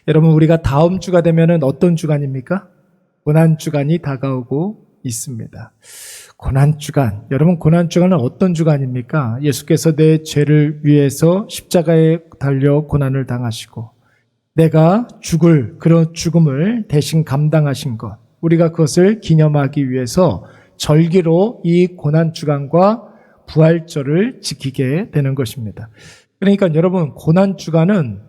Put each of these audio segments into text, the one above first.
여러분, 우리가 다음 주가 되면은 어떤 주간입니까? 고난주간이 다가오고 있습니다. 고난주간. 여러분, 고난주간은 어떤 주간입니까? 예수께서 내 죄를 위해서 십자가에 달려 고난을 당하시고 내가 죽을 그런 죽음을 대신 감당하신 것. 우리가 그것을 기념하기 위해서 절기로 이 고난주간과 부활절을 지키게 되는 것입니다. 그러니까 여러분, 고난주간은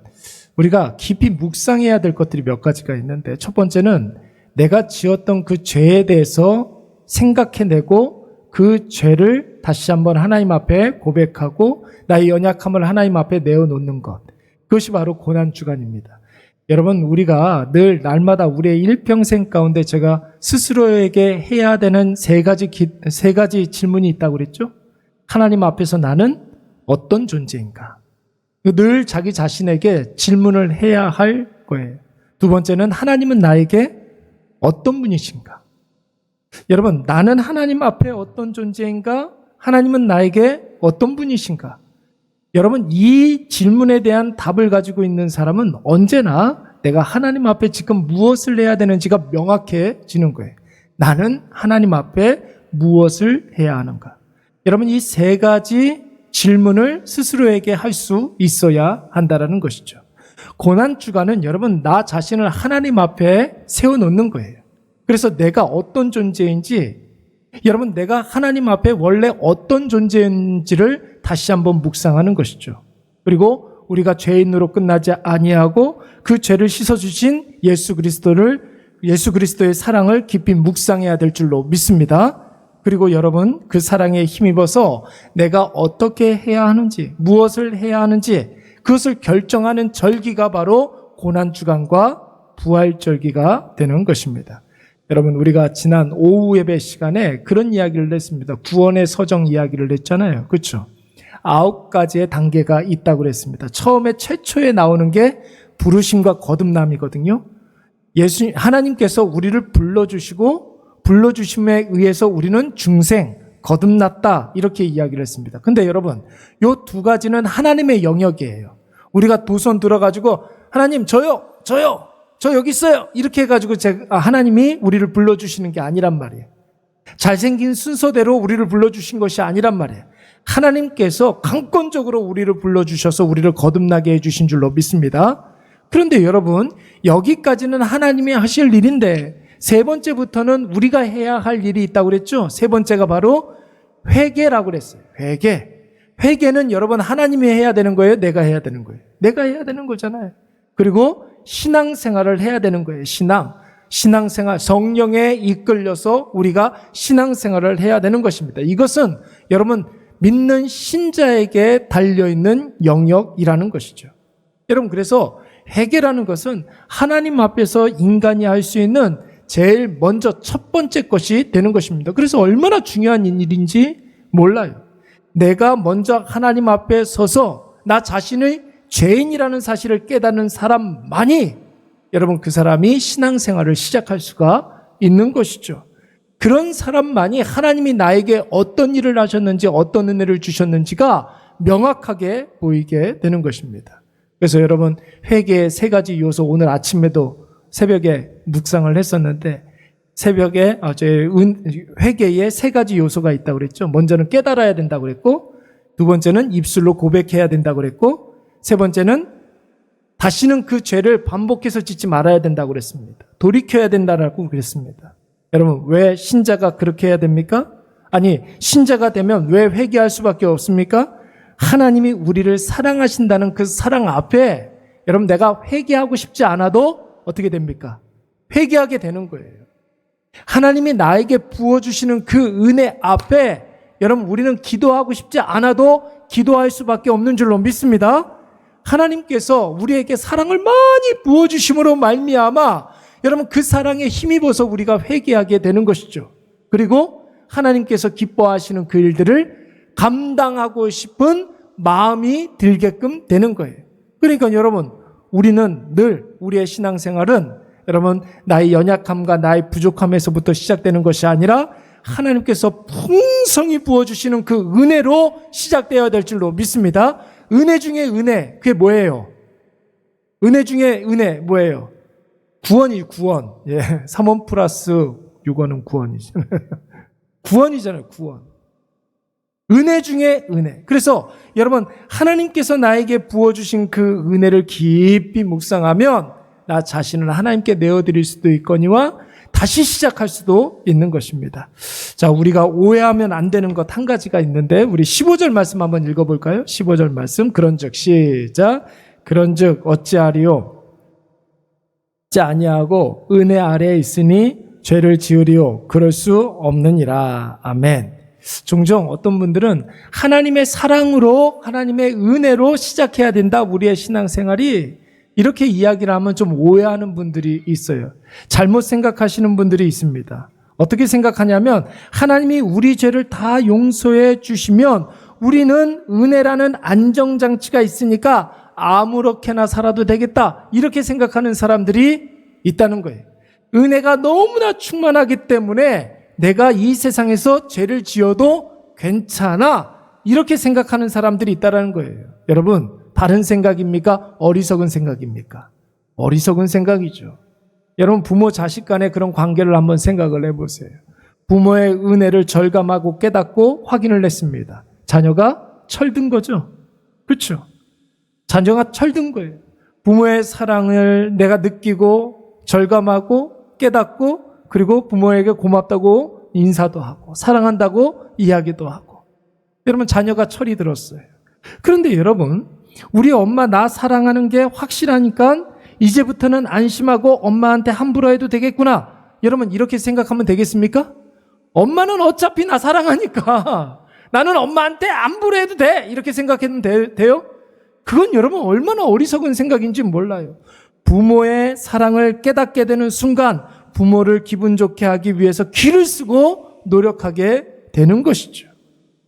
우리가 깊이 묵상해야 될 것들이 몇 가지가 있는데, 첫 번째는 내가 지었던 그 죄에 대해서 생각해내고 그 죄를 다시 한번 하나님 앞에 고백하고 나의 연약함을 하나님 앞에 내어놓는 것. 그것이 바로 고난주간입니다. 여러분, 우리가 늘 날마다 우리의 일평생 가운데 제가 스스로에게 해야 되는 세 가지 질문이 있다고 그랬죠? 하나님 앞에서 나는 어떤 존재인가? 늘 자기 자신에게 질문을 해야 할 거예요. 두 번째는 하나님은 나에게 어떤 분이신가? 여러분, 나는 하나님 앞에 어떤 존재인가? 하나님은 나에게 어떤 분이신가? 여러분, 이 질문에 대한 답을 가지고 있는 사람은 언제나 내가 하나님 앞에 지금 무엇을 해야 되는지가 명확해지는 거예요. 나는 하나님 앞에 무엇을 해야 하는가? 여러분, 이 세 가지 질문을 스스로에게 할 수 있어야 한다는 것이죠. 고난주간은 여러분, 나 자신을 하나님 앞에 세워놓는 거예요. 그래서 내가 어떤 존재인지, 여러분, 내가 하나님 앞에 원래 어떤 존재인지를 다시 한번 묵상하는 것이죠. 그리고 우리가 죄인으로 끝나지 아니하고 그 죄를 씻어주신 예수 그리스도의 사랑을 깊이 묵상해야 될 줄로 믿습니다. 그리고 여러분, 그 사랑에 힘입어서 내가 어떻게 해야 하는지, 무엇을 해야 하는지 그것을 결정하는 절기가 바로 고난주간과 부활절기가 되는 것입니다. 여러분, 우리가 지난 오후 예배 시간에 그런 이야기를 했습니다. 구원의 서정 이야기를 했잖아요. 그렇죠? 9가지의 단계가 있다고 그랬습니다. 처음에 최초에 나오는 게 부르심과 거듭남이거든요. 하나님께서 우리를 불러주심에 의해서 우리는 중생, 거듭났다, 이렇게 이야기를 했습니다. 근데 여러분, 요 두 가지는 하나님의 영역이에요. 우리가 두 손 들어가지고 하나님 저요 저 여기 있어요 이렇게 해가지고 하나님이 우리를 불러주시는 게 아니란 말이에요. 잘생긴 순서대로 우리를 불러주신 것이 아니란 말이에요. 하나님께서 강권적으로 우리를 불러주셔서 우리를 거듭나게 해주신 줄로 믿습니다. 그런데 여러분, 여기까지는 하나님이 하실 일인데 세 번째부터는 우리가 해야 할 일이 있다고 그랬죠? 세 번째가 바로 회개라고 그랬어요. 회개는 여러분, 하나님이 해야 되는 거예요? 내가 해야 되는 거예요? 내가 해야 되는 거잖아요. 그리고 신앙생활을 해야 되는 거예요. 신앙생활, 성령에 이끌려서 우리가 신앙생활을 해야 되는 것입니다. 이것은 여러분, 믿는 신자에게 달려있는 영역이라는 것이죠. 여러분, 그래서 회개라는 것은 하나님 앞에서 인간이 할 수 있는 제일 먼저 첫 번째 것이 되는 것입니다. 그래서 얼마나 중요한 일인지 몰라요. 내가 먼저 하나님 앞에 서서 나 자신의 죄인이라는 사실을 깨닫는 사람만이 여러분, 그 사람이 신앙생활을 시작할 수가 있는 것이죠. 그런 사람만이 하나님이 나에게 어떤 일을 하셨는지, 어떤 은혜를 주셨는지가 명확하게 보이게 되는 것입니다. 그래서 여러분, 회개의 세 가지 요소, 오늘 아침에도 새벽에 묵상을 했었는데, 새벽에 회개의 세 가지 요소가 있다고 그랬죠. 먼저는 깨달아야 된다고 그랬고, 두 번째는 입술로 고백해야 된다고 그랬고, 세 번째는 다시는 그 죄를 반복해서 짓지 말아야 된다고 그랬습니다. 돌이켜야 된다고 그랬습니다. 여러분, 왜 신자가 그렇게 해야 됩니까? 아니, 신자가 되면 왜 회개할 수밖에 없습니까? 하나님이 우리를 사랑하신다는 그 사랑 앞에 여러분, 내가 회개하고 싶지 않아도 어떻게 됩니까? 회개하게 되는 거예요. 하나님이 나에게 부어주시는 그 은혜 앞에 여러분, 우리는 기도하고 싶지 않아도 기도할 수밖에 없는 줄로 믿습니다. 하나님께서 우리에게 사랑을 많이 부어주심으로 말미암아 여러분, 그 사랑에 힘입어서 우리가 회개하게 되는 것이죠. 그리고 하나님께서 기뻐하시는 그 일들을 감당하고 싶은 마음이 들게끔 되는 거예요. 그러니까 여러분, 우리는 늘 우리의 신앙생활은 여러분, 나의 연약함과 나의 부족함에서부터 시작되는 것이 아니라 하나님께서 풍성히 부어주시는 그 은혜로 시작되어야 될 줄로 믿습니다. 은혜 중에 은혜, 그게 뭐예요? 은혜 중에 은혜 뭐예요? 구원이 구원. 예, 3원 플러스 6원은 구원이죠. 구원이잖아요, 구원. 은혜 중에 은혜. 그래서 여러분, 하나님께서 나에게 부어주신 그 은혜를 깊이 묵상하면 나 자신을 하나님께 내어드릴 수도 있거니와 다시 시작할 수도 있는 것입니다. 자, 우리가 오해하면 안 되는 것 한 가지가 있는데 우리 15절 말씀 한번 읽어볼까요? 15절 말씀. 그런즉 시작. 그런즉 어찌하리요? 자 아니하고 은혜 아래에 있으니 죄를 지으리요? 그럴 수 없느니라. 아멘. 종종 어떤 분들은 하나님의 사랑으로, 하나님의 은혜로 시작해야 된다, 우리의 신앙생활이. 이렇게 이야기를 하면 좀 오해하는 분들이 있어요. 잘못 생각하시는 분들이 있습니다. 어떻게 생각하냐면 하나님이 우리 죄를 다 용서해 주시면 우리는 은혜라는 안정장치가 있으니까 아무렇게나 살아도 되겠다, 이렇게 생각하는 사람들이 있다는 거예요. 은혜가 너무나 충만하기 때문에 내가 이 세상에서 죄를 지어도 괜찮아, 이렇게 생각하는 사람들이 있다는 거예요. 여러분, 바른 생각입니까? 어리석은 생각입니까? 어리석은 생각이죠. 여러분, 부모 자식 간의 그런 관계를 한번 생각을 해보세요. 부모의 은혜를 절감하고 깨닫고 확인을 했습니다. 자녀가 철든 거죠. 그렇죠? 자녀가 철든 거예요. 부모의 사랑을 내가 느끼고 절감하고 깨닫고, 그리고 부모에게 고맙다고 인사도 하고 사랑한다고 이야기도 하고. 여러분, 자녀가 철이 들었어요. 그런데 여러분, 우리 엄마 나 사랑하는 게 확실하니까 이제부터는 안심하고 엄마한테 함부로 해도 되겠구나, 여러분, 이렇게 생각하면 되겠습니까? 엄마는 어차피 나 사랑하니까 나는 엄마한테 함부로 해도 돼, 이렇게 생각하면 돼요? 그건 여러분 얼마나 어리석은 생각인지 몰라요. 부모의 사랑을 깨닫게 되는 순간 부모를 기분 좋게 하기 위해서 귀를 쓰고 노력하게 되는 것이죠.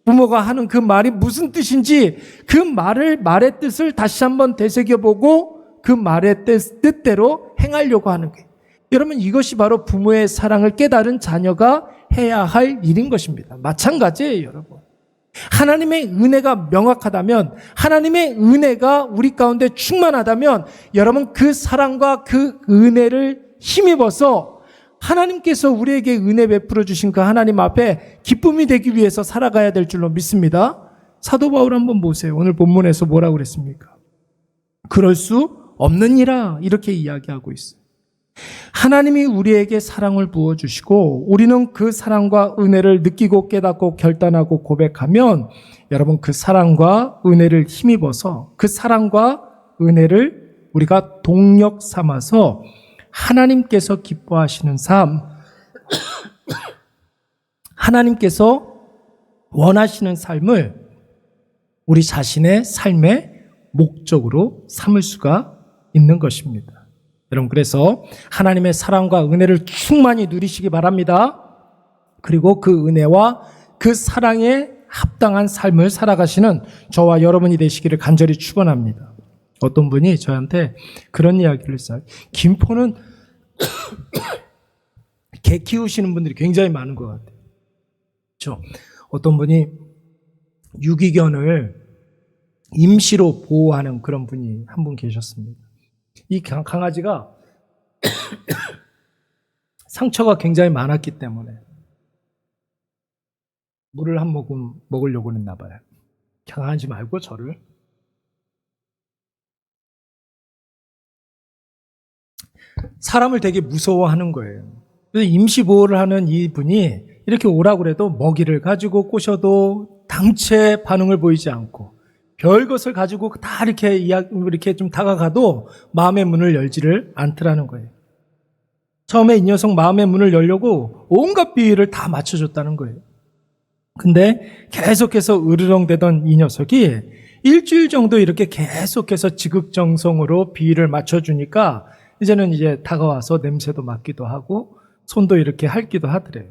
부모가 하는 그 말이 무슨 뜻인지 그 말의 뜻을 다시 한번 되새겨보고 그 말의 뜻대로 행하려고 하는 거예요. 여러분, 이것이 바로 부모의 사랑을 깨달은 자녀가 해야 할 일인 것입니다. 마찬가지예요, 여러분. 하나님의 은혜가 명확하다면, 하나님의 은혜가 우리 가운데 충만하다면 여러분, 그 사랑과 그 은혜를 힘입어서 하나님께서 우리에게 은혜 베풀어 주신 그 하나님 앞에 기쁨이 되기 위해서 살아가야 될 줄로 믿습니다. 사도 바울 한번 보세요. 오늘 본문에서 뭐라고 그랬습니까? 그럴 수 없느니라, 이렇게 이야기하고 있어요. 하나님이 우리에게 사랑을 부어주시고 우리는 그 사랑과 은혜를 느끼고 깨닫고 결단하고 고백하면 여러분, 그 사랑과 은혜를 힘입어서 그 사랑과 은혜를 우리가 동력 삼아서 하나님께서 기뻐하시는 삶, 하나님께서 원하시는 삶을 우리 자신의 삶의 목적으로 삼을 수가 있는 것입니다. 여러분, 그래서 하나님의 사랑과 은혜를 충만히 누리시기 바랍니다. 그리고 그 은혜와 그 사랑에 합당한 삶을 살아가시는 저와 여러분이 되시기를 간절히 축원합니다. 어떤 분이 저한테 그런 이야기를 했어요. 김포는 개 키우시는 분들이 굉장히 많은 것 같아요. 그렇죠? 어떤 분이 유기견을 임시로 보호하는 그런 분이 한 분 계셨습니다. 이 강아지가 상처가 굉장히 많았기 때문에 물을 한 모금 먹으려고 했나 봐요. 강아지 말고 저를. 사람을 되게 무서워하는 거예요. 그래서 임시보호를 하는 이분이 이렇게 오라고 해도 먹이를 가지고 꼬셔도 당체 반응을 보이지 않고 별 것을 가지고 다 이렇게 좀 다가가도 마음의 문을 열지를 않더라는 거예요. 처음에 이 녀석 마음의 문을 열려고 온갖 비위를 다 맞춰줬다는 거예요. 근데 계속해서 으르렁대던 이 녀석이 일주일 정도 이렇게 계속해서 지극정성으로 비위를 맞춰주니까 이제는 다가와서 냄새도 맡기도 하고 손도 이렇게 핥기도 하더래요.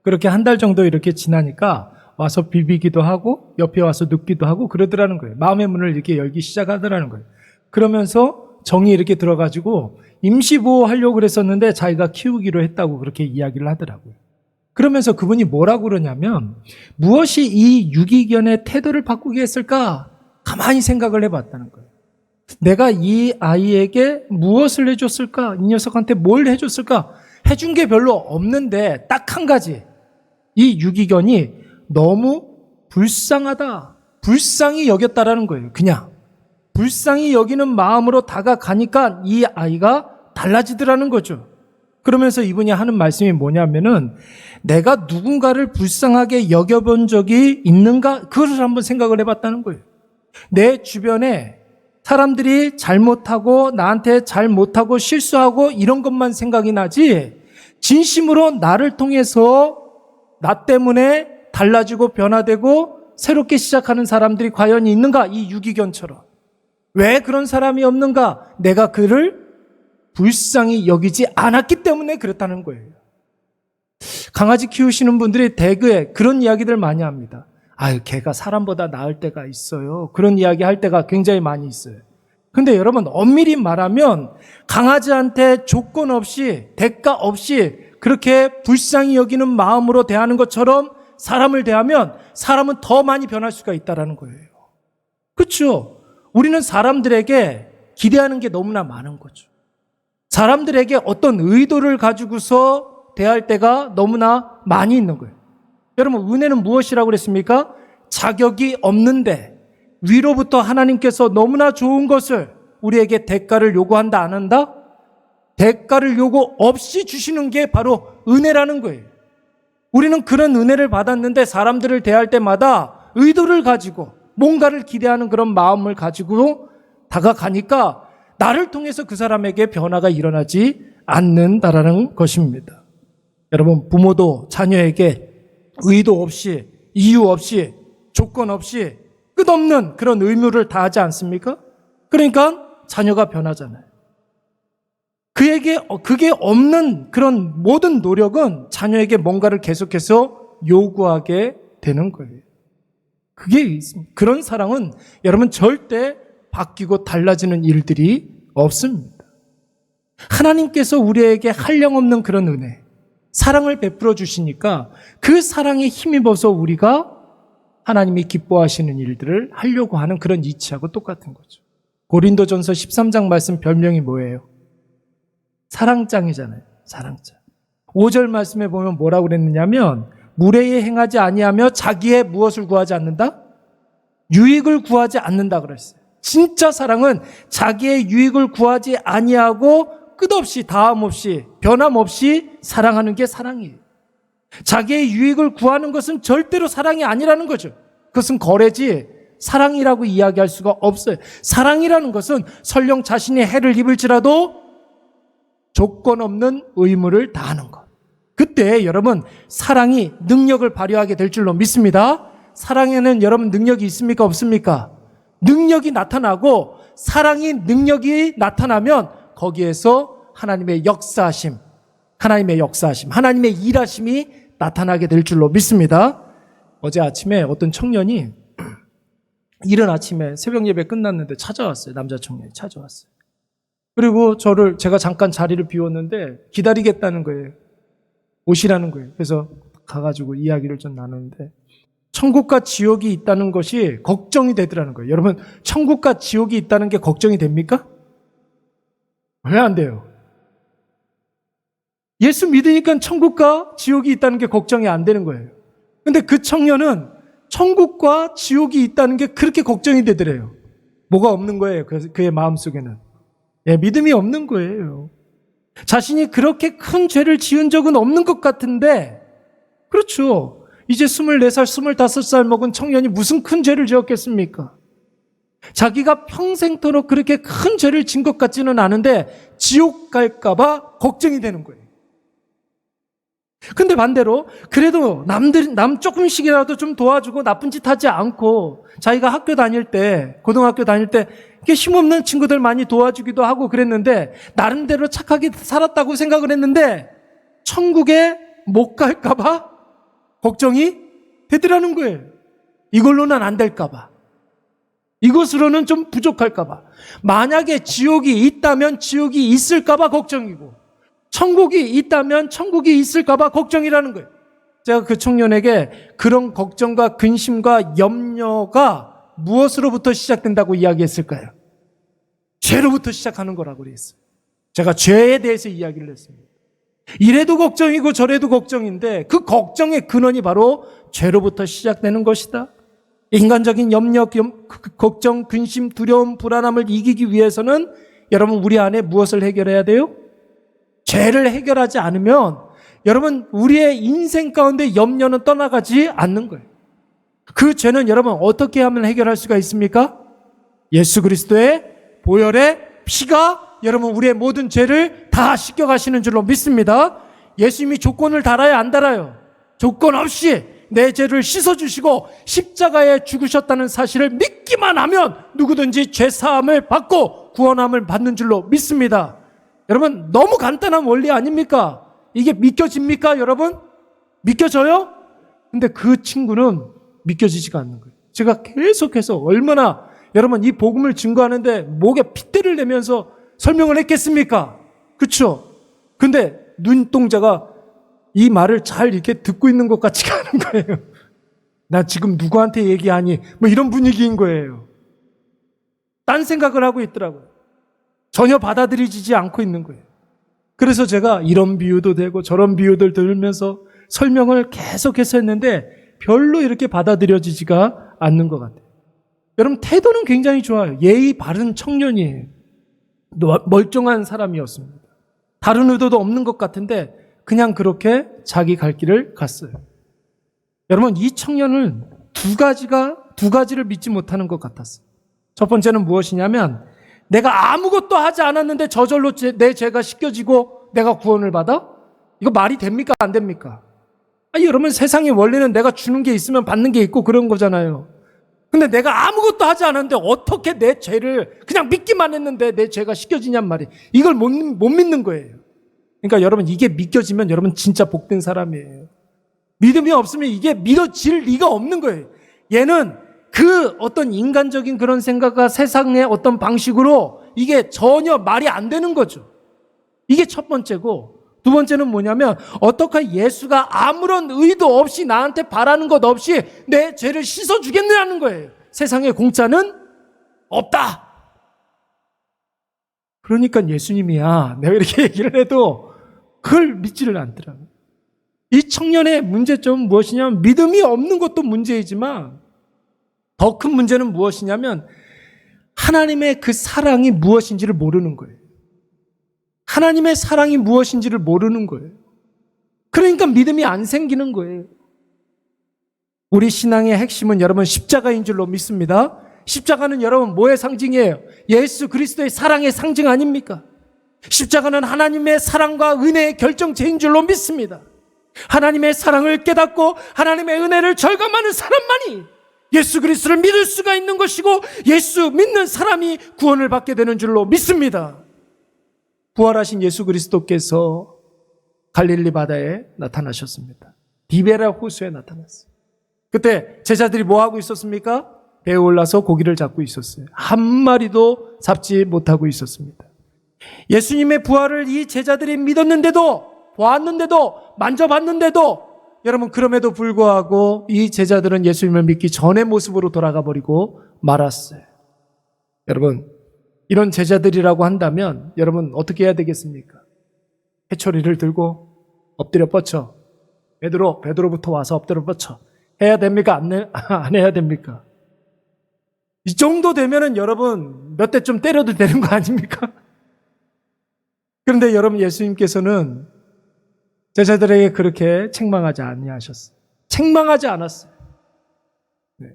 그렇게 한 달 정도 이렇게 지나니까 와서 비비기도 하고 옆에 와서 눕기도 하고 그러더라는 거예요. 마음의 문을 이렇게 열기 시작하더라는 거예요. 그러면서 정이 이렇게 들어가지고 임시보호하려고 그랬었는데 자기가 키우기로 했다고 그렇게 이야기를 하더라고요. 그러면서 그분이 뭐라고 그러냐면 무엇이 이 유기견의 태도를 바꾸게 했을까? 가만히 생각을 해봤다는 거예요. 내가 이 아이에게 무엇을 해줬을까? 이 녀석한테 뭘 해줬을까? 해준 게 별로 없는데 딱 한 가지. 이 유기견이 너무 불쌍하다. 불쌍히 여겼다라는 거예요. 그냥. 불쌍히 여기는 마음으로 다가가니까 이 아이가 달라지더라는 거죠. 그러면서 이분이 하는 말씀이 뭐냐면은 내가 누군가를 불쌍하게 여겨본 적이 있는가? 그것을 한번 생각을 해봤다는 거예요. 내 주변에 사람들이 잘못하고 나한테 잘못하고 실수하고 이런 것만 생각이 나지 진심으로 나를 통해서 나 때문에 달라지고 변화되고 새롭게 시작하는 사람들이 과연 있는가? 이 유기견처럼. 왜 그런 사람이 없는가? 내가 그를 불쌍히 여기지 않았기 때문에 그렇다는 거예요. 강아지 키우시는 분들이 대개 그런 이야기들 많이 합니다. 아유, 걔가 사람보다 나을 때가 있어요. 그런 이야기 할 때가 굉장히 많이 있어요. 근데 여러분, 엄밀히 말하면 강아지한테 조건 없이, 대가 없이 그렇게 불쌍히 여기는 마음으로 대하는 것처럼 사람을 대하면 사람은 더 많이 변할 수가 있다는 거예요. 그렇죠? 우리는 사람들에게 기대하는 게 너무나 많은 거죠. 사람들에게 어떤 의도를 가지고서 대할 때가 너무나 많이 있는 거예요. 여러분, 은혜는 무엇이라고 그랬습니까? 자격이 없는데 위로부터 하나님께서 너무나 좋은 것을 우리에게 대가를 요구한다, 안 한다? 대가를 요구 없이 주시는 게 바로 은혜라는 거예요. 우리는 그런 은혜를 받았는데 사람들을 대할 때마다 의도를 가지고 뭔가를 기대하는 그런 마음을 가지고 다가가니까 나를 통해서 그 사람에게 변화가 일어나지 않는다라는 것입니다. 여러분, 부모도 자녀에게 의도 없이, 이유 없이, 조건 없이 끝없는 그런 의무를 다하지 않습니까? 그러니까 자녀가 변하잖아요. 그게 없는 그런 모든 노력은 자녀에게 뭔가를 계속해서 요구하게 되는 거예요. 그게 있습니다. 그런 사랑은 여러분 절대 바뀌고 달라지는 일들이 없습니다. 하나님께서 우리에게 한량없는 그런 은혜, 사랑을 베풀어 주시니까 그 사랑에 힘입어서 우리가 하나님이 기뻐하시는 일들을 하려고 하는 그런 이치하고 똑같은 거죠. 고린도전서 13장 말씀 별명이 뭐예요? 사랑장이잖아요. 사랑장. 5절 말씀에 보면 뭐라고 그랬느냐면 무례에 행하지 아니하며 자기의 무엇을 구하지 않는다? 유익을 구하지 않는다 그랬어요. 진짜 사랑은 자기의 유익을 구하지 아니하고 끝없이 다함 없이 변함없이 사랑하는 게 사랑이에요. 자기의 유익을 구하는 것은 절대로 사랑이 아니라는 거죠. 그것은 거래지 사랑이라고 이야기할 수가 없어요. 사랑이라는 것은 설령 자신이 해를 입을지라도 조건 없는 의무를 다하는 것. 그때 여러분 사랑이 능력을 발휘하게 될 줄로 믿습니다. 사랑에는 여러분 능력이 있습니까? 없습니까? 능력이 나타나고 사랑이 능력이 나타나면 거기에서 하나님의 역사하심, 하나님의 일하심이 나타나게 될 줄로 믿습니다. 어제 아침에 어떤 청년이 이른 아침에 새벽 예배 끝났는데 찾아왔어요. 남자 청년이 찾아왔어요. 그리고 제가 잠깐 자리를 비웠는데 기다리겠다는 거예요. 오시라는 거예요. 그래서 가가지고 이야기를 좀 나누는데 천국과 지옥이 있다는 것이 걱정이 되더라는 거예요. 여러분, 천국과 지옥이 있다는 게 걱정이 됩니까? 왜 안 돼요? 예수 믿으니까 천국과 지옥이 있다는 게 걱정이 안 되는 거예요. 근데 그 청년은 천국과 지옥이 있다는 게 그렇게 걱정이 되더래요. 뭐가 없는 거예요, 그의 마음속에는. 믿음이 없는 거예요. 자신이 그렇게 큰 죄를 지은 적은 없는 것 같은데, 그렇죠. 이제 24살, 25살 먹은 청년이 무슨 큰 죄를 지었겠습니까? 자기가 평생토록 그렇게 큰 죄를 진 것 같지는 않은데 지옥 갈까봐 걱정이 되는 거예요. 근데 반대로 그래도 남 조금씩이라도 좀 도와주고 나쁜 짓 하지 않고 자기가 학교 다닐 때, 고등학교 다닐 때 이렇게 힘없는 친구들 많이 도와주기도 하고 그랬는데 나름대로 착하게 살았다고 생각을 했는데 천국에 못 갈까봐 걱정이 되더라는 거예요. 이걸로는 안 될까봐. 이것으로는 좀 부족할까봐. 만약에 지옥이 있다면 지옥이 있을까봐 걱정이고 천국이 있다면 천국이 있을까봐 걱정이라는 거예요. 제가 그 청년에게 그런 걱정과 근심과 염려가 무엇으로부터 시작된다고 이야기했을까요? 죄로부터 시작하는 거라고 그랬어요. 제가 죄에 대해서 이야기를 했습니다. 이래도 걱정이고 저래도 걱정인데 그 걱정의 근원이 바로 죄로부터 시작되는 것이다. 인간적인 염려, 걱정, 근심, 두려움, 불안함을 이기기 위해서는 여러분 우리 안에 무엇을 해결해야 돼요? 죄를 해결하지 않으면 여러분 우리의 인생 가운데 염려는 떠나가지 않는 거예요. 그 죄는 여러분 어떻게 하면 해결할 수가 있습니까? 예수 그리스도의 보혈의 피가 여러분 우리의 모든 죄를 다 씻겨가시는 줄로 믿습니다. 예수님이 조건을 달아야 안 달아요. 조건 없이 내 죄를 씻어주시고 십자가에 죽으셨다는 사실을 믿기만 하면 누구든지 죄사함을 받고 구원함을 받는 줄로 믿습니다. 여러분 너무 간단한 원리 아닙니까? 이게 믿겨집니까 여러분? 믿겨져요? 근데 그 친구는 믿겨지지가 않는 거예요. 제가 계속해서 얼마나 여러분 이 복음을 증거하는데 목에 핏대를 내면서 설명을 했겠습니까? 그렇죠? 근데 눈동자가 이 말을 잘 이렇게 듣고 있는 것 같지가 않은 거예요. 나 지금 누구한테 얘기하니? 뭐 이런 분위기인 거예요. 딴 생각을 하고 있더라고요. 전혀 받아들이지 않고 있는 거예요. 그래서 제가 이런 비유도 되고 저런 비유들 들으면서 설명을 계속해서 했는데 별로 이렇게 받아들여지지가 않는 것 같아요. 여러분 태도는 굉장히 좋아요. 예의 바른 청년이에요. 멀쩡한 사람이었습니다. 다른 의도도 없는 것 같은데 그냥 그렇게 자기 갈 길을 갔어요. 여러분 이 청년은 두 가지를 믿지 못하는 것 같았어요. 첫 번째는 무엇이냐면 내가 아무것도 하지 않았는데 저절로 내 죄가 씻겨지고 내가 구원을 받아? 이거 말이 됩니까? 안 됩니까? 아니, 여러분 세상의 원리는 내가 주는 게 있으면 받는 게 있고 그런 거잖아요. 근데 내가 아무것도 하지 않았는데 어떻게 내 죄를 그냥 믿기만 했는데 내 죄가 씻겨지냔 말이에요. 이걸 못 믿는 거예요. 그러니까 여러분 이게 믿겨지면 여러분 진짜 복된 사람이에요. 믿음이 없으면 이게 믿어질 리가 없는 거예요. 얘는 그 어떤 인간적인 그런 생각과 세상의 어떤 방식으로 이게 전혀 말이 안 되는 거죠. 이게 첫 번째고 두 번째는 뭐냐면 어떻게 예수가 아무런 의도 없이 나한테 바라는 것 없이 내 죄를 씻어주겠느냐는 거예요. 세상에 공짜는 없다. 그러니까 예수님이야. 내가 이렇게 얘기를 해도 그걸 믿지를 않더라고요. 이 청년의 문제점은 무엇이냐면 믿음이 없는 것도 문제이지만 더 큰 문제는 무엇이냐면 하나님의 그 사랑이 무엇인지를 모르는 거예요. 하나님의 사랑이 무엇인지를 모르는 거예요. 그러니까 믿음이 안 생기는 거예요. 우리 신앙의 핵심은 여러분 십자가인 줄로 믿습니다. 십자가는 여러분 뭐의 상징이에요? 예수 그리스도의 사랑의 상징 아닙니까? 십자가는 하나님의 사랑과 은혜의 결정체인 줄로 믿습니다. 하나님의 사랑을 깨닫고 하나님의 은혜를 절감하는 사람만이 예수 그리스도를 믿을 수가 있는 것이고 예수 믿는 사람이 구원을 받게 되는 줄로 믿습니다. 부활하신 예수 그리스도께서 갈릴리 바다에 나타나셨습니다. 디베라 호수에 나타났어요. 그때 제자들이 뭐 하고 있었습니까? 배에 올라서 고기를 잡고 있었어요. 한 마리도 잡지 못하고 있었습니다. 예수님의 부활을 이 제자들이 믿었는데도 보았는데도 만져봤는데도 여러분 그럼에도 불구하고 이 제자들은 예수님을 믿기 전의 모습으로 돌아가 버리고 말았어요. 여러분 이런 제자들이라고 한다면 여러분 어떻게 해야 되겠습니까? 회초리를 들고 엎드려 뻗쳐. 베드로부터 와서 엎드려 뻗쳐. 해야 됩니까? 안 해야 됩니까? 이 정도 되면은 여러분 몇 대 좀 때려도 되는 거 아닙니까? 그런데 여러분 예수님께서는 제자들에게 그렇게 책망하지 아니하셨어요. 책망하지 않았어요. 네.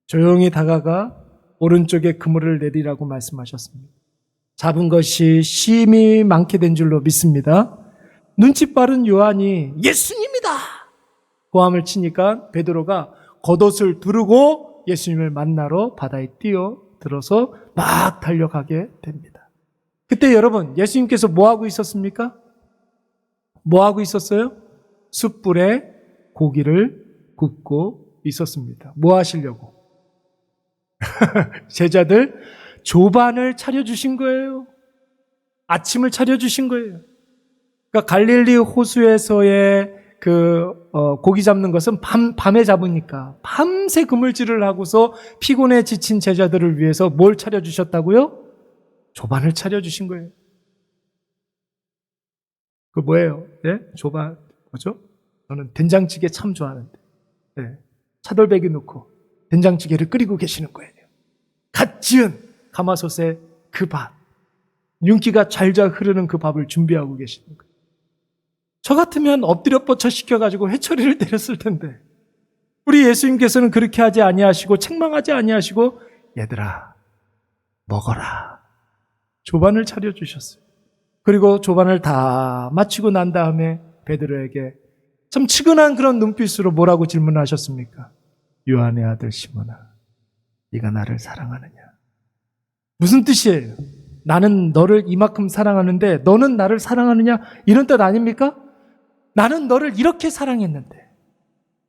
조용히 다가가 오른쪽에 그물을 내리라고 말씀하셨습니다. 잡은 것이 심히 많게 된 줄로 믿습니다. 눈치 빠른 요한이 예수님이다! 고함을 치니까 베드로가 겉옷을 두르고 예수님을 만나러 바다에 뛰어들어서 막 달려가게 됩니다. 그때 여러분 예수님께서 뭐 하고 있었습니까? 뭐 하고 있었어요? 숯불에 고기를 굽고 있었습니다. 뭐 하시려고? 제자들 조반을 차려주신 거예요. 아침을 차려주신 거예요. 그러니까 갈릴리 호수에서의 고기 잡는 것은 밤에 잡으니까 밤새 그물질을 하고서 피곤해 지친 제자들을 위해서 뭘 차려주셨다고요? 조반을 차려주신 거예요. 그 뭐예요? 네? 조반, 뭐죠? 저는 된장찌개 참 좋아하는데. 네. 차돌박이 넣고 된장찌개를 끓이고 계시는 거예요. 갓 지은 가마솥에 그 밥, 윤기가 잘잘 흐르는 그 밥을 준비하고 계시는 거예요. 저 같으면 엎드려 뻗쳐 시켜가지고 회초리를 때렸을 텐데 우리 예수님께서는 그렇게 하지 아니하시고 책망하지 아니하시고 얘들아 먹어라. 조반을 차려주셨어요. 그리고 조반을 다 마치고 난 다음에 베드로에게 좀 측은한 그런 눈빛으로 뭐라고 질문하셨습니까? 요한의 아들 시몬아, 네가 나를 사랑하느냐? 무슨 뜻이에요? 나는 너를 이만큼 사랑하는데 너는 나를 사랑하느냐? 이런 뜻 아닙니까? 나는 너를 이렇게 사랑했는데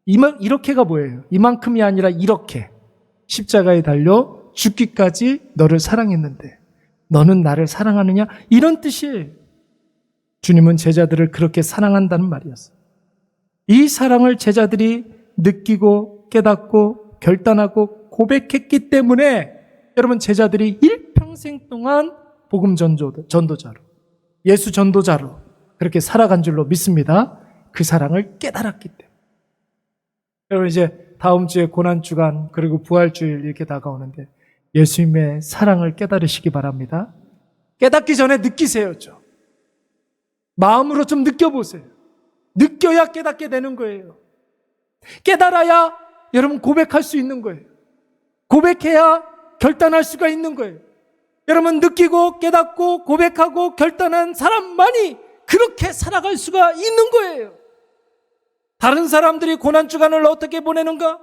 이렇게가 뭐예요? 이만큼이 아니라 이렇게 십자가에 달려 죽기까지 너를 사랑했는데 너는 나를 사랑하느냐? 이런 뜻이에요. 주님은 제자들을 그렇게 사랑한다는 말이었어요. 이 사랑을 제자들이 느끼고 깨닫고 결단하고 고백했기 때문에 여러분 제자들이 일평생 동안 복음 전도자로 예수 전도자로 그렇게 살아간 줄로 믿습니다. 그 사랑을 깨달았기 때문에. 여러분 이제 다음 주에 고난주간 그리고 부활주일 이렇게 다가오는데 예수님의 사랑을 깨달으시기 바랍니다. 깨닫기 전에 느끼세요. 좀. 마음으로 좀 느껴보세요. 느껴야 깨닫게 되는 거예요. 깨달아야 여러분 고백할 수 있는 거예요. 고백해야 결단할 수가 있는 거예요. 여러분 느끼고 깨닫고 고백하고 결단한 사람만이 그렇게 살아갈 수가 있는 거예요. 다른 사람들이 고난주간을 어떻게 보내는가?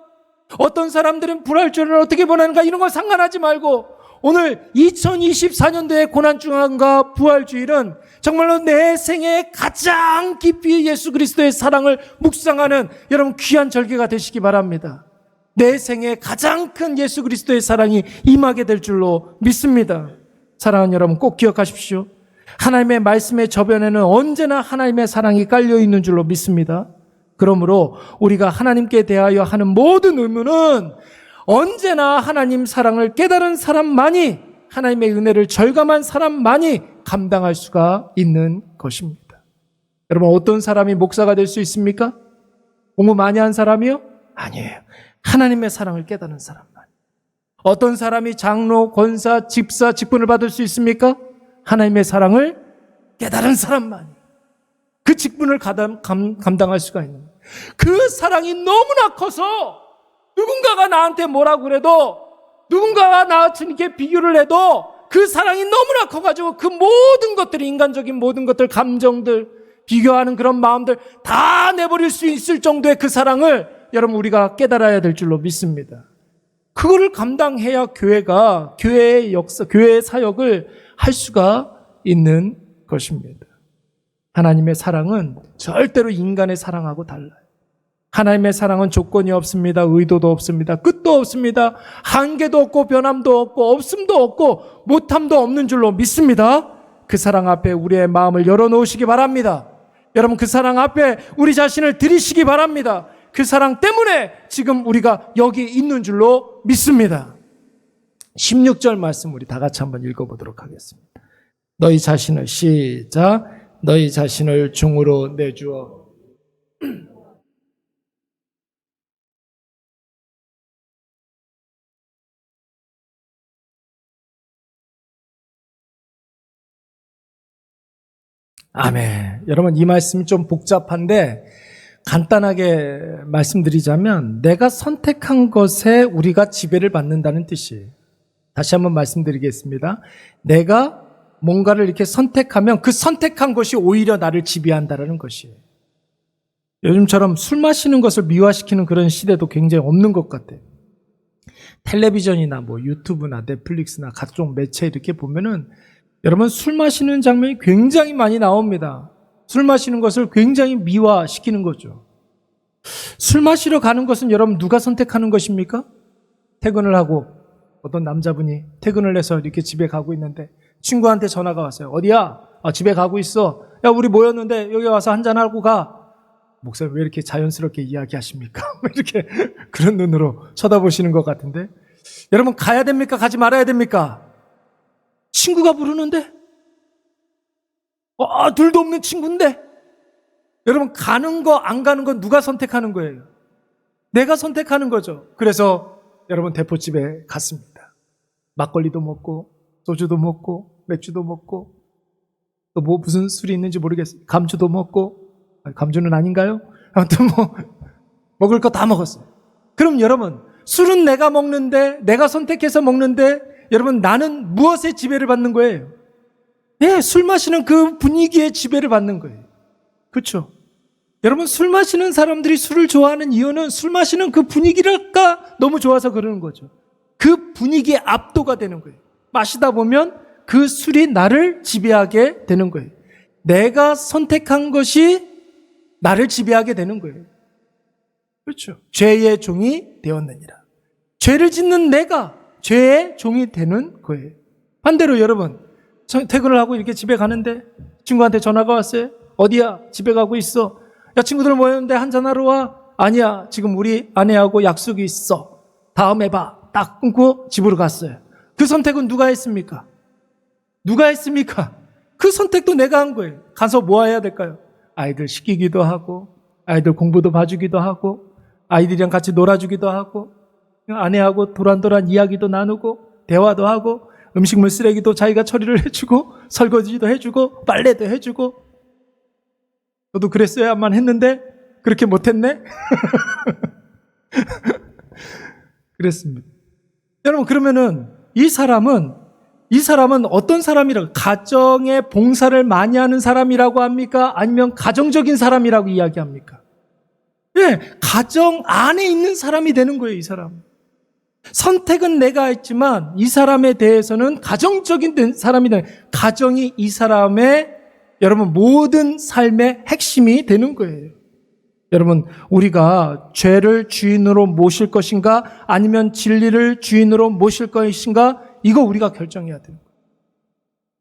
어떤 사람들은 부활주일을 어떻게 보내는가? 이런 거 상관하지 말고 오늘 2024년도의 고난주간과 부활주일은 정말로 내 생에 가장 깊이 예수 그리스도의 사랑을 묵상하는 여러분 귀한 절기가 되시기 바랍니다. 내 생에 가장 큰 예수 그리스도의 사랑이 임하게 될 줄로 믿습니다. 사랑하는 여러분 꼭 기억하십시오. 하나님의 말씀의 저변에는 언제나 하나님의 사랑이 깔려 있는 줄로 믿습니다. 그러므로 우리가 하나님께 대하여 하는 모든 의무는 언제나 하나님 사랑을 깨달은 사람만이 하나님의 은혜를 절감한 사람만이 감당할 수가 있는 것입니다. 여러분 어떤 사람이 목사가 될 수 있습니까? 공부 많이 한 사람이요? 아니에요. 하나님의 사랑을 깨달은 사람만. 어떤 사람이 장로, 권사, 집사, 직분을 받을 수 있습니까? 하나님의 사랑을 깨달은 사람만. 그 직분을 감당할 수가 있는 거예요. 그 사랑이 너무나 커서 누군가가 나한테 뭐라고 그래도 누군가가 나한테 이렇게 비교를 해도 그 사랑이 너무나 커가지고 그 모든 것들이 인간적인 모든 것들, 감정들, 비교하는 그런 마음들 다 내버릴 수 있을 정도의 그 사랑을 여러분 우리가 깨달아야 될 줄로 믿습니다. 그거를 감당해야 교회가 교회의 역사, 교회의 사역을 할 수가 있는 것입니다. 하나님의 사랑은 절대로 인간의 사랑하고 달라요. 하나님의 사랑은 조건이 없습니다. 의도도 없습니다. 끝도 없습니다. 한계도 없고 변함도 없고 없음도 없고 못함도 없는 줄로 믿습니다. 그 사랑 앞에 우리의 마음을 열어놓으시기 바랍니다. 여러분 그 사랑 앞에 우리 자신을 드리시기 바랍니다. 그 사랑 때문에 지금 우리가 여기 있는 줄로 믿습니다. 16절 말씀 우리 다 같이 한번 읽어보도록 하겠습니다. 너희 자신을 시작. 너희 자신을 중으로 내주어 아멘. 여러분 이 말씀이 좀 복잡한데 간단하게 말씀드리자면 내가 선택한 것에 우리가 지배를 받는다는 뜻이에요. 다시 한번 말씀드리겠습니다. 내가 뭔가를 이렇게 선택하면 그 선택한 것이 오히려 나를 지배한다는 것이에요. 요즘처럼 술 마시는 것을 미화시키는 그런 시대도 굉장히 없는 것 같아요. 텔레비전이나 뭐 유튜브나 넷플릭스나 각종 매체 이렇게 보면은 여러분 술 마시는 장면이 굉장히 많이 나옵니다. 술 마시는 것을 굉장히 미화시키는 거죠. 술 마시러 가는 것은 여러분 누가 선택하는 것입니까? 퇴근을 하고 어떤 남자분이 퇴근을 해서 이렇게 집에 가고 있는데 친구한테 전화가 왔어요. 어디야? 집에 가고 있어. 야, 우리 모였는데 여기 와서 한잔하고 가. 목사님 왜 이렇게 자연스럽게 이야기하십니까? 이렇게 그런 눈으로 쳐다보시는 것 같은데 여러분 가야 됩니까? 가지 말아야 됩니까? 친구가 부르는데? 둘도 없는 친구인데? 여러분, 가는 거, 안 가는 건 누가 선택하는 거예요? 내가 선택하는 거죠. 그래서 여러분, 대포집에 갔습니다. 막걸리도 먹고, 소주도 먹고, 맥주도 먹고, 또 뭐 무슨 술이 있는지 모르겠어요. 감주도 먹고, 감주는 아닌가요? 아무튼 먹을 거 다 먹었어요. 그럼 여러분, 술은 내가 먹는데, 내가 선택해서 먹는데, 여러분, 나는 무엇에 지배를 받는 거예요? 예, 술 마시는 그 분위기에 지배를 받는 거예요. 그렇죠? 여러분, 술 마시는 사람들이 술을 좋아하는 이유는 술 마시는 그 분위기가 너무 좋아서 그러는 거죠. 그 분위기에 압도가 되는 거예요. 마시다 보면 그 술이 나를 지배하게 되는 거예요. 내가 선택한 것이 나를 지배하게 되는 거예요. 그렇죠? 죄의 종이 되었느니라. 죄를 짓는 내가 죄의 종이 되는 거예요. 반대로 여러분, 퇴근을 하고 이렇게 집에 가는데 친구한테 전화가 왔어요. 어디야? 집에 가고 있어. 야, 친구들 모였는데 한잔하러 와. 아니야, 지금 우리 아내하고 약속이 있어. 다음에 봐. 딱 끊고 집으로 갔어요. 그 선택은 누가 했습니까? 누가 했습니까? 그 선택도 내가 한 거예요. 가서 뭐 해야 될까요? 아이들 시키기도 하고, 아이들 공부도 봐주기도 하고, 아이들이랑 같이 놀아주기도 하고, 아내하고 도란도란 이야기도 나누고, 대화도 하고, 음식물 쓰레기도 자기가 처리를 해주고, 설거지도 해주고, 빨래도 해주고. 저도 그랬어야만 했는데 그렇게 못했네. 그랬습니다. 여러분, 그러면은 이 사람은 어떤 사람이라고, 가정에 봉사를 많이 하는 사람이라고 합니까? 아니면 가정적인 사람이라고 이야기합니까? 예, 가정 안에 있는 사람이 되는 거예요, 이 사람. 선택은 내가 했지만 이 사람에 대해서는 가정적인 사람이 되는, 가정이 이 사람의 여러분 모든 삶의 핵심이 되는 거예요. 여러분, 우리가 죄를 주인으로 모실 것인가 아니면 진리를 주인으로 모실 것인가, 이거 우리가 결정해야 돼요.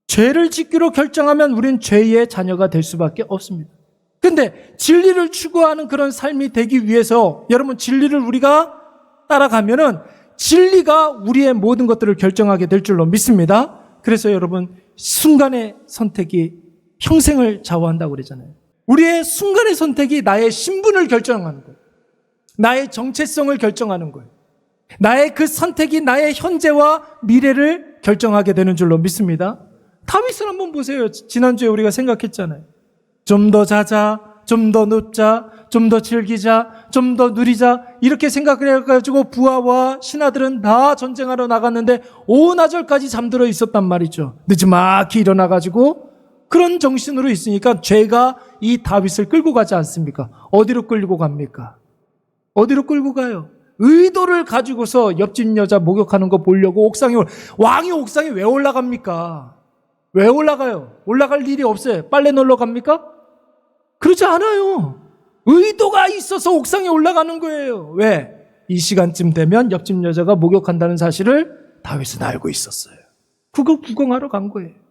죄를 짓기로 결정하면 우리는 죄의 자녀가 될 수밖에 없습니다. 근데 진리를 추구하는 그런 삶이 되기 위해서 여러분, 진리를 우리가 따라가면은 진리가 우리의 모든 것들을 결정하게 될 줄로 믿습니다. 그래서 여러분, 순간의 선택이 평생을 좌우한다고 그러잖아요. 우리의 순간의 선택이 나의 신분을 결정하는 거예요. 나의 정체성을 결정하는 거예요. 나의 그 선택이 나의 현재와 미래를 결정하게 되는 줄로 믿습니다. 다윗을 한번 보세요. 지난주에 우리가 생각했잖아요. 좀 더 자자, 좀 더 눕자, 좀 더 즐기자, 좀 더 누리자, 이렇게 생각을 해가지고 부하와 신하들은 다 전쟁하러 나갔는데 오나절까지 잠들어 있었단 말이죠. 늦지막히 일어나가지고 그런 정신으로 있으니까 죄가 이 다윗을 끌고 가지 않습니까? 어디로 끌고 갑니까? 어디로 끌고 가요? 의도를 가지고서 옆집 여자 목욕하는 거 보려고 왕이 옥상에 왜 올라갑니까? 왜 올라가요? 올라갈 일이 없어요. 빨래 놀러 갑니까? 그렇지 않아요. 의도가 있어서 옥상에 올라가는 거예요. 왜? 이 시간쯤 되면 옆집 여자가 목욕한다는 사실을 다윗은 알고 있었어요. 그거 구경하러 간 거예요.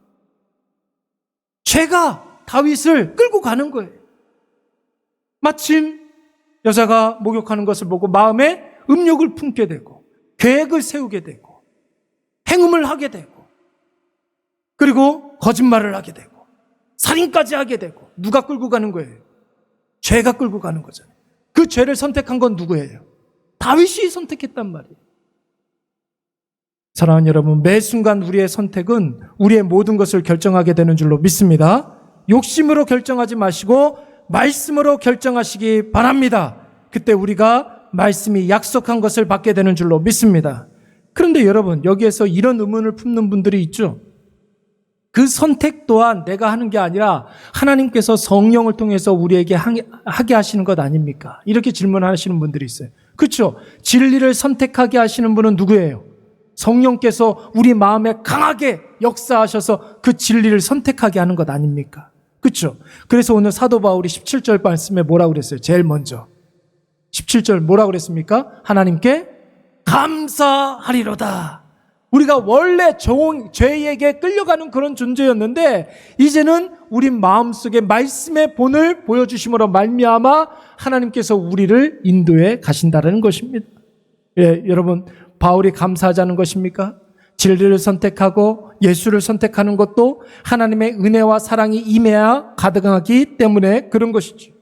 죄가 다윗을 끌고 가는 거예요. 마침 여자가 목욕하는 것을 보고 마음에 음욕을 품게 되고, 계획을 세우게 되고, 행음을 하게 되고, 그리고 거짓말을 하게 되고, 살인까지 하게 되고. 누가 끌고 가는 거예요? 죄가 끌고 가는 거잖아요. 그 죄를 선택한 건 누구예요? 다윗이 선택했단 말이에요. 사랑하는 여러분, 매 순간 우리의 선택은 우리의 모든 것을 결정하게 되는 줄로 믿습니다. 욕심으로 결정하지 마시고 말씀으로 결정하시기 바랍니다. 그때 우리가 말씀이 약속한 것을 받게 되는 줄로 믿습니다. 그런데 여러분, 여기에서 이런 의문을 품는 분들이 있죠. 그 선택 또한 내가 하는 게 아니라 하나님께서 성령을 통해서 우리에게 하게 하시는 것 아닙니까? 이렇게 질문하시는 분들이 있어요. 그렇죠? 진리를 선택하게 하시는 분은 누구예요? 성령께서 우리 마음에 강하게 역사하셔서 그 진리를 선택하게 하는 것 아닙니까? 그렇죠? 그래서 오늘 사도 바울이 17절 말씀에 뭐라고 그랬어요? 제일 먼저 17절 뭐라고 그랬습니까? 하나님께 감사하리로다. 우리가 원래 죄에게 끌려가는 그런 존재였는데 이제는 우리 마음속에 말씀의 본을 보여주심으로 말미암아 하나님께서 우리를 인도해 가신다는 것입니다. 예, 여러분, 바울이 감사하자는 것입니까? 진리를 선택하고 예수를 선택하는 것도 하나님의 은혜와 사랑이 임해야 가능하기 때문에 그런 것이죠.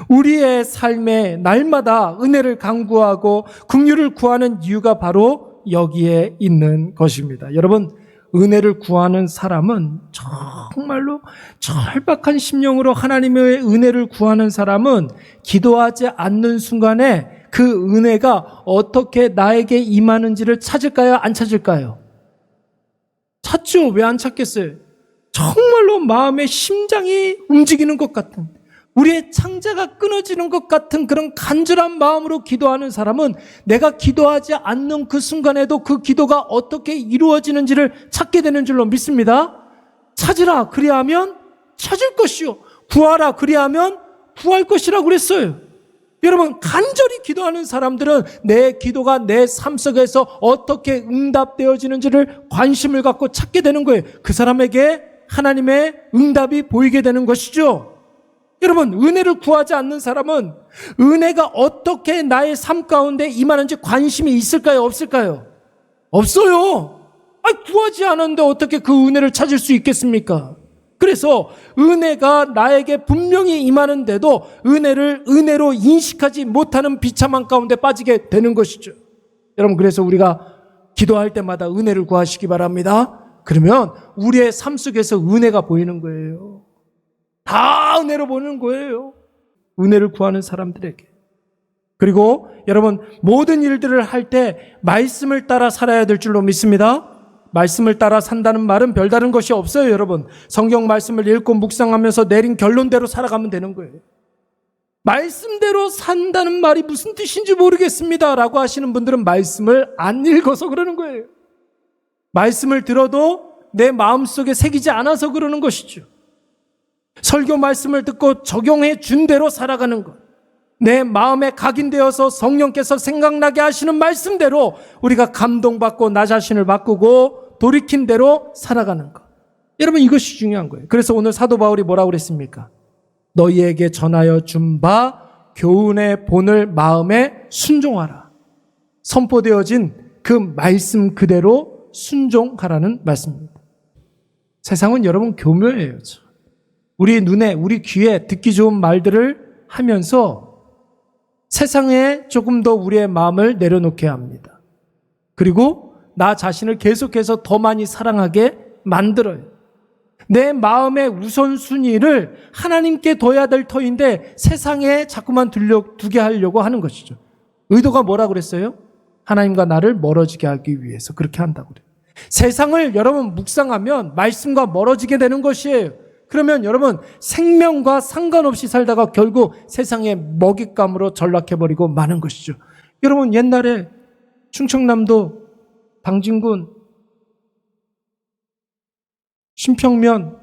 우리의 삶에 날마다 은혜를 간구하고 긍휼을 구하는 이유가 바로 여기에 있는 것입니다. 여러분, 은혜를 구하는 사람은 정말로 절박한 심령으로 하나님의 은혜를 구하는 사람은 기도하지 않는 순간에 그 은혜가 어떻게 나에게 임하는지를 찾을까요? 안 찾을까요? 찾죠. 왜 안 찾겠어요? 정말로 마음의 심장이 움직이는 것 같은, 우리의 창자가 끊어지는 것 같은 그런 간절한 마음으로 기도하는 사람은 내가 기도하지 않는 그 순간에도 그 기도가 어떻게 이루어지는지를 찾게 되는 줄로 믿습니다. 찾으라 그리하면 찾을 것이요, 구하라 그리하면 구할 것이라고 그랬어요. 여러분, 간절히 기도하는 사람들은 내 기도가 내 삶 속에서 어떻게 응답되어지는지를 관심을 갖고 찾게 되는 거예요. 그 사람에게 하나님의 응답이 보이게 되는 것이죠. 여러분, 은혜를 구하지 않는 사람은 은혜가 어떻게 나의 삶 가운데 임하는지 관심이 있을까요? 없을까요? 없어요. 구하지 않았는데 어떻게 그 은혜를 찾을 수 있겠습니까? 그래서 은혜가 나에게 분명히 임하는데도 은혜를 은혜로 인식하지 못하는 비참한 가운데 빠지게 되는 것이죠. 여러분, 그래서 우리가 기도할 때마다 은혜를 구하시기 바랍니다. 그러면 우리의 삶 속에서 은혜가 보이는 거예요. 다 은혜로 보는 거예요. 은혜를 구하는 사람들에게. 그리고 여러분, 모든 일들을 할 때 말씀을 따라 살아야 될 줄로 믿습니다. 말씀을 따라 산다는 말은 별다른 것이 없어요, 여러분. 성경 말씀을 읽고 묵상하면서 내린 결론대로 살아가면 되는 거예요. 말씀대로 산다는 말이 무슨 뜻인지 모르겠습니다 라고 하시는 분들은 말씀을 안 읽어서 그러는 거예요. 말씀을 들어도 내 마음속에 새기지 않아서 그러는 것이죠. 설교 말씀을 듣고 적용해 준 대로 살아가는 것, 내 마음에 각인되어서 성령께서 생각나게 하시는 말씀대로 우리가 감동받고 나 자신을 바꾸고 돌이킨 대로 살아가는 것. 여러분, 이것이 중요한 거예요. 그래서 오늘 사도 바울이 뭐라고 그랬습니까? 너희에게 전하여 준 바 교훈의 본을 마음에 순종하라. 선포되어진 그 말씀 그대로 순종하라는 말씀입니다. 세상은 여러분 교묘해요. 우리 눈에, 우리 귀에 듣기 좋은 말들을 하면서 세상에 조금 더 우리의 마음을 내려놓게 합니다. 그리고 나 자신을 계속해서 더 많이 사랑하게 만들어요. 내 마음의 우선순위를 하나님께 둬야 될 터인데 세상에 자꾸만 두게 하려고 하는 것이죠. 의도가 뭐라고 그랬어요? 하나님과 나를 멀어지게 하기 위해서 그렇게 한다고 그래요. 세상을 여러분 묵상하면 말씀과 멀어지게 되는 것이에요. 그러면 여러분, 생명과 상관없이 살다가 결국 세상의 먹잇감으로 전락해버리고 마는 것이죠. 여러분, 옛날에 충청남도 당진군 신평면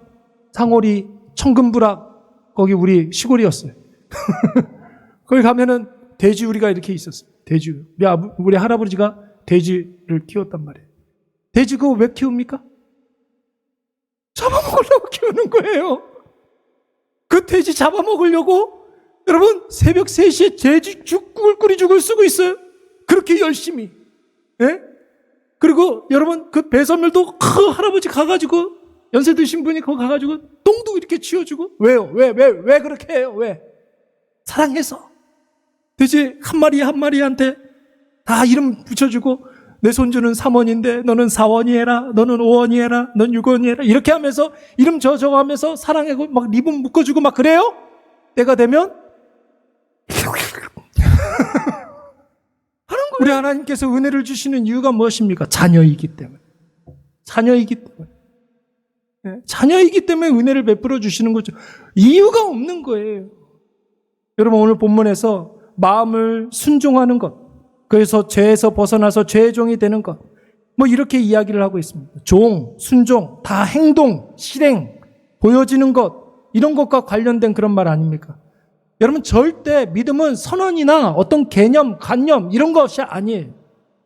상오리 청금부락, 거기 우리 시골이었어요. 거기 가면은 돼지우리가 이렇게 있었어요. 돼지. 우리 할아버지가 돼지를 키웠단 말이에요. 돼지 그거 왜 키웁니까? 잡아먹으려고 키우는 거예요. 그 돼지 잡아먹으려고 여러분 새벽 3시에 돼지 죽국을 끓이 죽을 쓰고 있어요. 그렇게 열심히. 예? 그리고 여러분 그 배선물도 그 할아버지 가가지고 연세 드신 분이 거기 가가지고 똥도 이렇게 치워주고. 왜요? 왜 그렇게 해요? 왜? 사랑해서. 돼지 한 마리 한 마리한테 다 이름 붙여주고, 내 손주는 3원인데 너는 4원이 해라, 너는 5원이 해라, 넌 6원이 해라, 이렇게 하면서 이름 저하면서 사랑하고 막 리본 묶어주고 막 그래요? 때가 되면 하는 거예요. 우리 하나님께서 은혜를 주시는 이유가 무엇입니까? 자녀이기 때문에. 자녀이기 때문에. 네? 자녀이기 때문에 은혜를 베풀어 주시는 거죠. 이유가 없는 거예요. 여러분, 오늘 본문에서 마음을 순종하는 것, 그래서 죄에서 벗어나서 죄의 종이 되는 것, 뭐 이렇게 이야기를 하고 있습니다. 종, 순종, 다 행동, 실행, 보여지는 것, 이런 것과 관련된 그런 말 아닙니까? 여러분, 절대 믿음은 선언이나 어떤 개념, 관념 이런 것이 아니에요.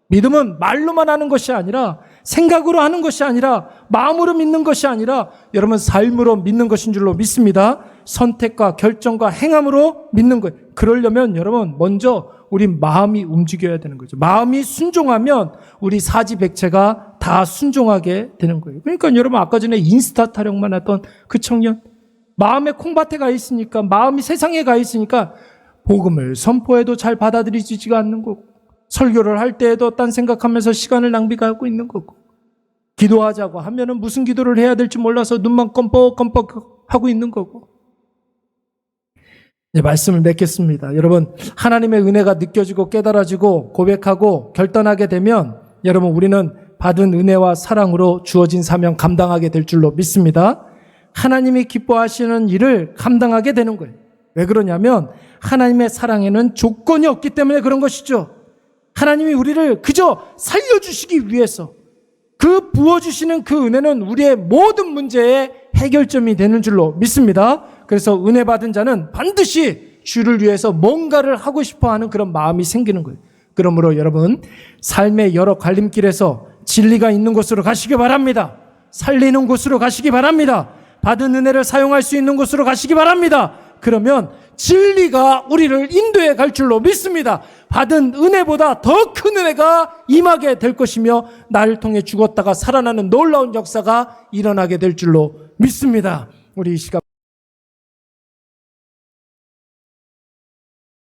믿음은 말로만 하는 것이 아니라, 생각으로 하는 것이 아니라, 마음으로 믿는 것이 아니라 여러분 삶으로 믿는 것인 줄로 믿습니다. 선택과 결정과 행함으로 믿는 거예요. 그러려면 여러분 먼저 우리 마음이 움직여야 되는 거죠. 마음이 순종하면 우리 사지백체가 다 순종하게 되는 거예요. 그러니까 여러분 아까 전에 인스타 타령만 했던 그 청년, 마음에 콩밭에 가 있으니까, 마음이 세상에 가 있으니까 복음을 선포해도 잘 받아들이지가 않는 거고, 설교를 할 때에도 딴 생각하면서 시간을 낭비하고 있는 거고, 기도하자고 하면은 무슨 기도를 해야 될지 몰라서 눈만 껌뻑껌뻑 하고 있는 거고. 네, 말씀을 맺겠습니다. 여러분, 하나님의 은혜가 느껴지고 깨달아지고 고백하고 결단하게 되면 여러분 우리는 받은 은혜와 사랑으로 주어진 사명 감당하게 될 줄로 믿습니다. 하나님이 기뻐하시는 일을 감당하게 되는 거예요. 왜 그러냐면 하나님의 사랑에는 조건이 없기 때문에 그런 것이죠. 하나님이 우리를 그저 살려주시기 위해서 그 부어주시는 그 은혜는 우리의 모든 문제의 해결점이 되는 줄로 믿습니다. 그래서 은혜 받은 자는 반드시 주를 위해서 뭔가를 하고 싶어하는 그런 마음이 생기는 거예요. 그러므로 여러분 삶의 여러 갈림길에서 진리가 있는 곳으로 가시기 바랍니다. 살리는 곳으로 가시기 바랍니다. 받은 은혜를 사용할 수 있는 곳으로 가시기 바랍니다. 그러면 진리가 우리를 인도해 갈 줄로 믿습니다. 받은 은혜보다 더 큰 은혜가 임하게 될 것이며 나를 통해 죽었다가 살아나는 놀라운 역사가 일어나게 될 줄로 믿습니다. 우리 이 시간